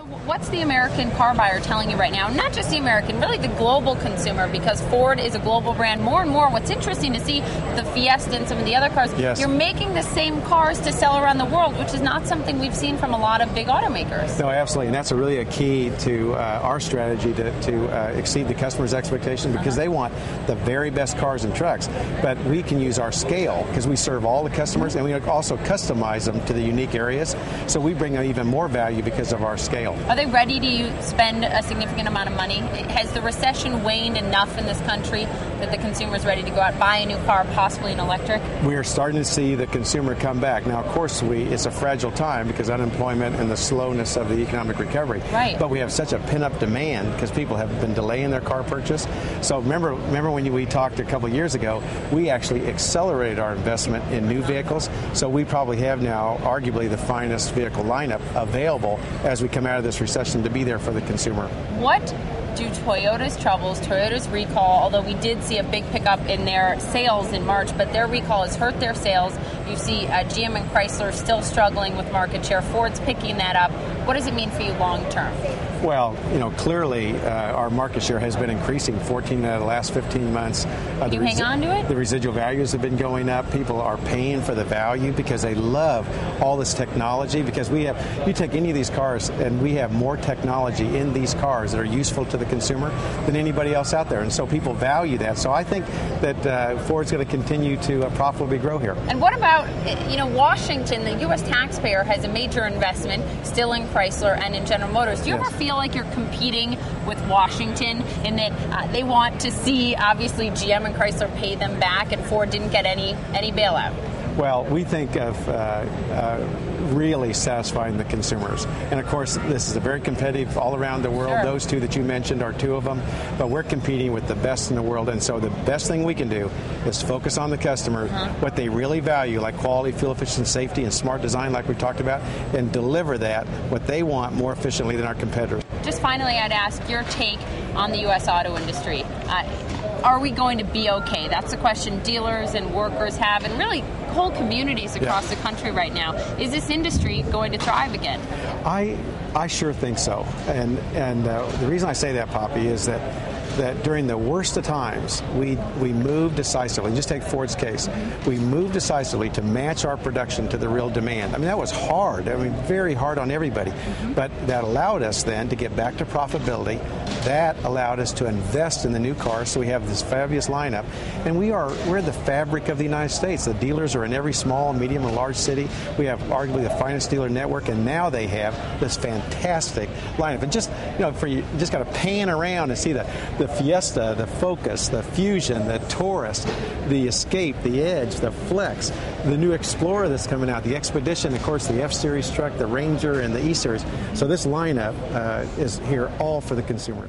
What's the American car buyer telling you right now? Not just the American, really the global consumer, because Ford is a global brand more and more. What's interesting to see, the Fiesta and some of the other cars, yes, you're making the same cars to sell around the world, which is not something we've seen from a lot of big automakers. No, absolutely, and that's really a key to our strategy to exceed the customer's expectation, because they want the very best cars and trucks. But we can use our scale because we serve all the customers, and we also customize them to the unique areas. So we bring even more value because of our scale. Are they ready to spend a significant amount of money? Has the recession waned enough in this country that the consumer is ready to go out and buy a new car, possibly an electric? We are starting to see the consumer come back. Now, of course, it's a fragile time because unemployment and the slowness of the economic recovery. Right. But we have such a pent-up demand because people have been delaying their car purchase. So remember when we talked a couple of years ago, we actually accelerated our investment in new vehicles. So we probably have now arguably the finest vehicle lineup available as we come out of this recession to be there for the consumer. What do Toyota's troubles, Toyota's recall, although we did see a big pickup in their sales in March, but their recall has hurt their sales. You see GM and Chrysler still struggling with market share. Ford's picking that up. What does it mean for you long term? Well, clearly our market share has been increasing 14 out of the last 15 months. Can you hang on to it? The residual values have been going up. People are paying for the value because they love all this technology, because you take any of these cars and we have more technology in these cars that are useful to the consumer than anybody else out there. And so people value that. So I think that Ford's going to continue to profitably grow here. And what about, Washington, the U.S. taxpayer has a major investment still in Chrysler and in General Motors. Do you ever feel like you're competing with Washington in that they want to see, obviously, GM and Chrysler pay them back and Ford didn't get any bailout? Well, we think of really satisfying the consumers. And, of course, this is a very competitive all around the world. Sure. Those two that you mentioned are two of them. But we're competing with the best in the world. And so the best thing we can do is focus on the customer, what they really value, like quality, fuel efficiency, safety, and smart design like we talked about, and deliver that, what they want, more efficiently than our competitors. Just finally, I'd ask your take on the U.S. auto industry. Are we going to be okay? That's the question dealers and workers have, and really whole communities across the country right now. Is this industry going to thrive again? I sure think so. And the reason I say that, Poppy, is that during the worst of times, we moved decisively. Just take Ford's case. We moved decisively to match our production to the real demand. I mean, that was hard. Very hard on everybody. But that allowed us then to get back to profitability. That allowed us to invest in the new cars, so we have this fabulous lineup. And we're the fabric of the United States. The dealers are in every small, medium, and large city. We have arguably the finest dealer network, and now they have this fantastic lineup. And just, you just got to pan around and see the Fiesta, the Focus, the Fusion, the Taurus, the Escape, the Edge, the Flex, the new Explorer that's coming out, the Expedition, of course, the F-Series truck, the Ranger, and the E-Series. So this lineup is here all for the consumers.